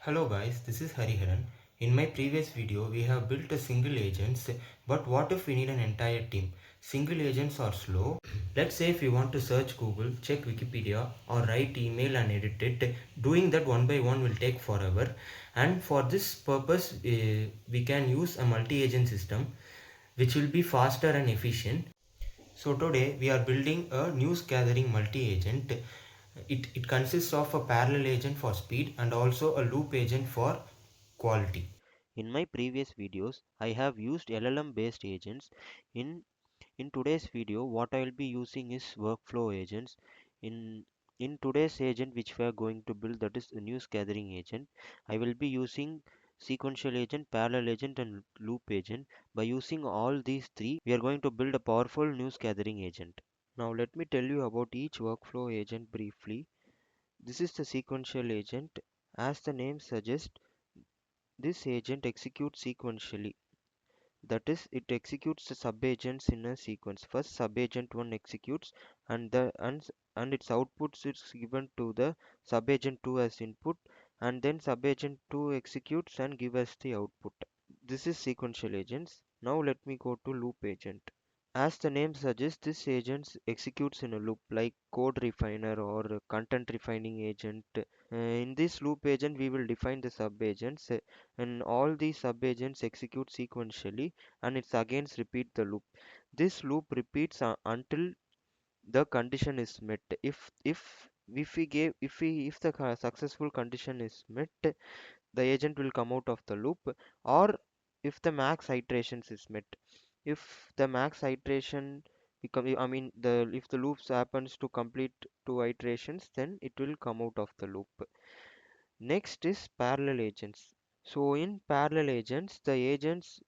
Hello guys, this is Hariharan. In my previous video, we have built a single agents, but what if we need an entire team? Single agents are slow. Let's say if you want to search Google, check Wikipedia or write email and edit it, doing that one by one will take forever. And for this purpose, we can use a multi-agent system which will be faster and efficient. So today we are building a news gathering multi-agent. It consists of a parallel agent for speed and also a loop agent for quality. In my previous videos, I have used LLM based agents. In in today's video, what I will be using is workflow agents. In in today's agent which we are going to build, that is a news gathering agent, I will be using sequential agent, parallel agent and loop agent. By using all these three, we are going to build a powerful news gathering agent. Now let me tell you about each workflow agent briefly. This is the sequential agent. As the name suggests, this agent executes sequentially. That is, it executes the subagents in a sequence. First, subagent 1 executes, and and its outputs is given to the subagent 2 as input, and then subagent 2 executes and give us the output. This is sequential agents. Now let me go to loop agent. As the name suggests, this agent executes in a loop like code refiner or a content refining agent. In this loop agent, we will define the subagents, and all these subagents execute sequentially, and it's again repeat the loop. This loop repeats until the condition is met. If the successful condition is met, the agent will come out of the loop, or if the max iterations is met. If the max iteration become, I mean, the if the loops happens to complete two iterations, then it will come out of the loop. Next is parallel agents. So in parallel agents, the agents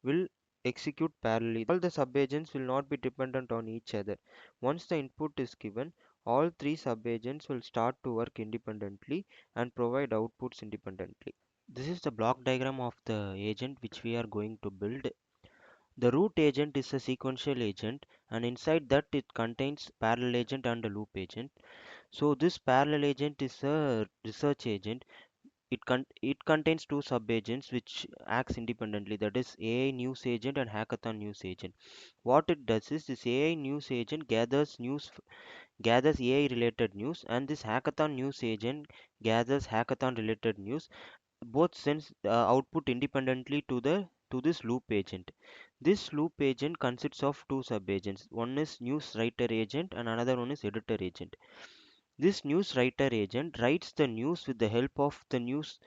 will execute parallelly. All the subagents will not be dependent on each other. Once the input is given, all three subagents will start to work independently and provide outputs independently. This is the block diagram of the agent which we are going to build. The root agent is a sequential agent, and inside that it contains parallel agent and a loop agent. So this parallel agent is a research agent. It contains two sub-agents which acts independently, that is AI news agent and hackathon news agent. What it does is this AI news agent gathers AI related news, and this hackathon news agent gathers hackathon related news. Both sends output independently to this loop agent. This loop agent consists of two sub-agents. One is news writer agent and another one is editor agent. This news writer agent writes the news with the help of the news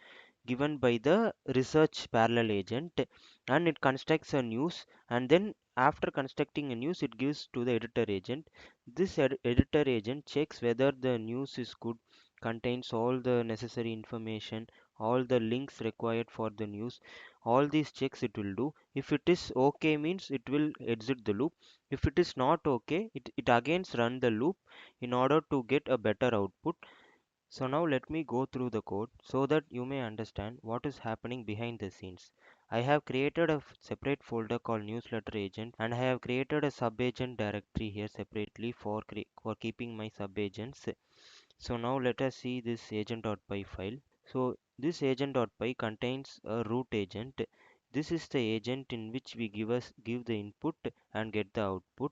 given by the research parallel agent, and it constructs a news, and then after constructing a news it gives to the editor agent. This editor agent checks whether the news is good, contains all the necessary information, all the links required for the news. All these checks it will do. If it is okay, means it will exit the loop. If it is not okay, it again run the loop in order to get a better output. So now let me go through the code so that you may understand what is happening behind the scenes. I have created a separate folder called newsletter agent, and I have created a subagent directory here separately for keeping my subagents. So now let us see this agent.py file. So this agent.py contains a root agent. This is the agent in which we give the input and get the output.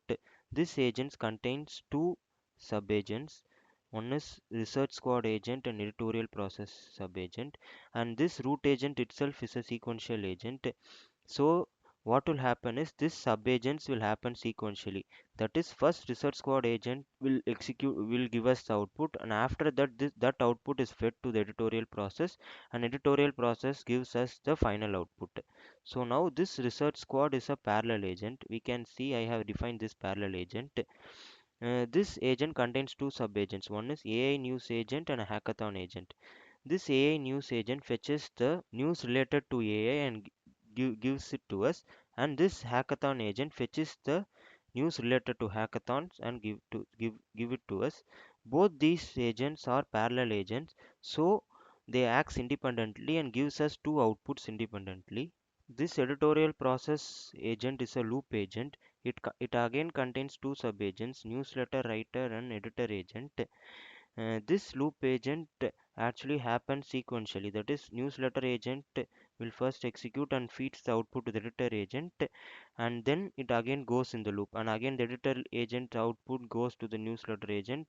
This agent contains two subagents. One is research squad agent and editorial process subagent, and this root agent itself is a sequential agent. So what will happen is this subagents will happen sequentially. That is, first research squad agent will give us the output, and after that that output is fed to the editorial process, and editorial process gives us the final output. So now this research squad is a parallel agent. We can see I have defined this parallel agent. This agent contains two sub-agents. One is AI news agent and a hackathon agent. This AI news agent fetches the news related to AI and gives it to us, and this hackathon agent fetches the news related to hackathons and give it to us. Both these agents are parallel agents, so they act independently and gives us two outputs independently. This editorial process agent is a loop agent. It again contains two sub-agents, newsletter writer and editor agent. This loop agent actually happens sequentially. That is, newsletter agent will first execute and feeds the output to the editor agent, and then it again goes in the loop, and again the editor agent output goes to the newsletter agent,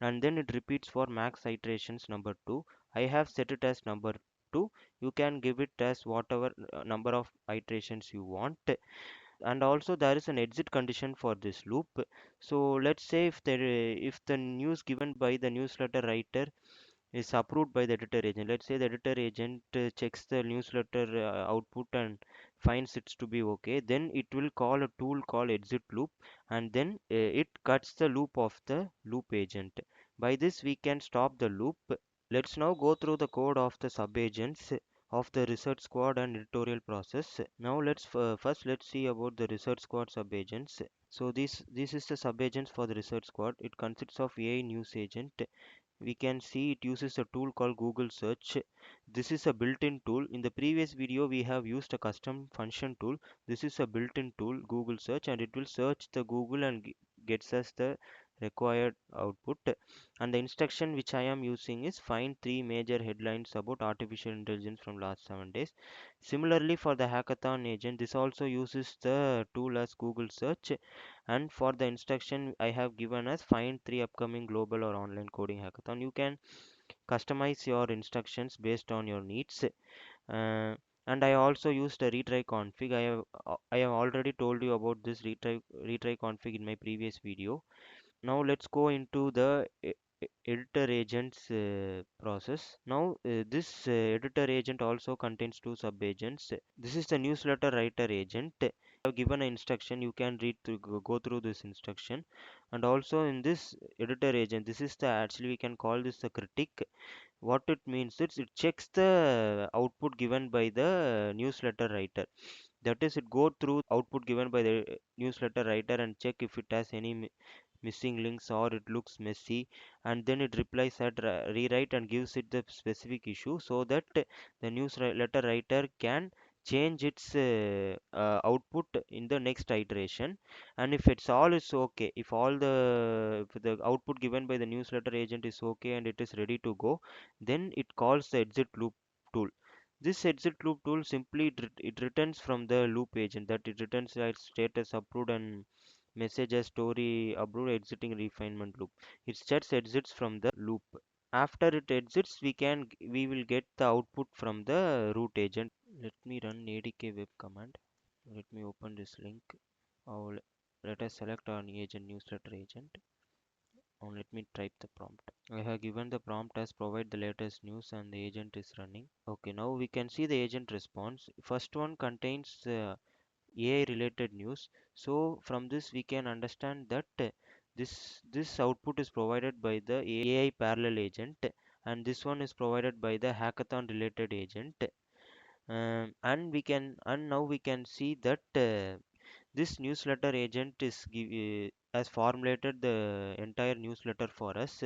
and then it repeats for max iterations number 2. I have set it as number 2. You can give it as whatever number of iterations you want. And also there is an exit condition for this loop. So let's say if the news given by the newsletter writer is approved by the editor agent. Let's say the editor agent checks the newsletter output and finds it to be okay. Then it will call a tool called exit loop, and then it cuts the loop of the loop agent. By this we can stop the loop. Let's now go through the code of the sub-agents of the research squad and editorial process. Now first let's see about the research squad sub-agents. So this is the sub-agents for the research squad. It consists of AI news agent. We can see it uses a tool called Google Search. This is a built-in tool. In the previous video we have used a custom function tool. This is a built-in tool, Google Search, and it will search the Google and gets us the required output. And the instruction which I am using is find 3 major headlines about artificial intelligence from last 7 days. Similarly, for the hackathon agent, this also uses the tool as Google Search, and for the instruction I have given as find 3 upcoming global or online coding hackathon. You can customize your instructions based on your needs. And I also used a retry config. I have already told you about this retry config in my previous video. Now let's go into the editor agents process. Now this editor agent also contains 2 sub-agents. This is the newsletter writer agent. I have given an instruction. You can go through this instruction. And also in this editor agent, this is the actually we can call this the critic. What it means is it checks the output given by the newsletter writer. That is, it go through output given by the newsletter writer and check if it has any missing links or it looks messy, and then it replies at rewrite and gives it the specific issue, so that the newsletter writer can change its output in the next iteration. And if it's all is okay, if the output given by the newsletter agent is okay and it is ready to go, then it calls the exit loop tool. This exit loop tool simply it returns from the loop agent, that it returns its status approved and message as story approved exiting refinement loop. It sets exits from the loop. After it exits, we will get the output from the root agent. Let me run ADK web command. Let me open this link. Oh, let us select our agent newsletter agent. Let me type the prompt. I have given the prompt as provide the latest news and the agent is running. Okay, now we can see the agent response. First one contains AI related news. So from this we can understand that this output is provided by the AI parallel agent, and this one is provided by the hackathon related agent. And now we can see that this newsletter agent has formulated the entire newsletter for us.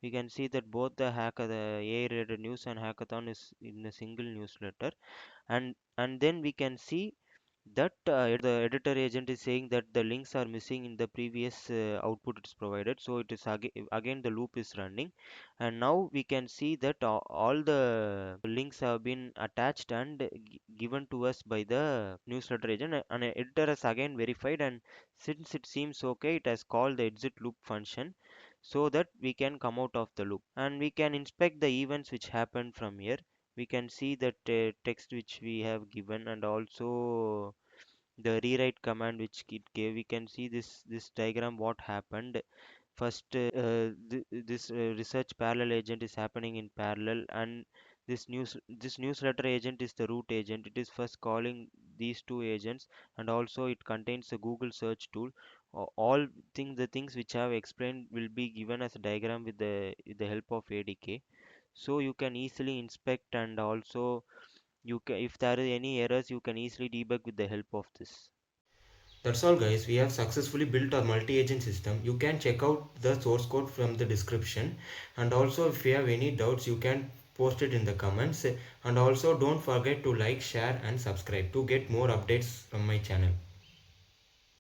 We can see that both the AI related news and hackathon is in a single newsletter, and then we can see that the editor agent is saying that the links are missing in the previous output it's provided, so it is again the loop is running, and now we can see that all the links have been attached and given to us by the newsletter agent, and editor has again verified, and since it seems okay, it has called the exit loop function so that we can come out of the loop and we can inspect the events which happened from here. We can see that text which we have given, and also the rewrite command which it gave. We can see this diagram what happened. First this research parallel agent is happening in parallel, and this newsletter agent is the root agent. It is first calling these 2 agents, and also it contains a Google search tool. All the things which I have explained will be given as a diagram with the help of ADK, so you can easily inspect, and also if there are any errors you can easily debug with the help of this. That's all guys, we have successfully built a multi-agent system. You can check out the source code from the description, and also if you have any doubts you can post it in the comments, and also don't forget to like, share and subscribe to get more updates from my channel.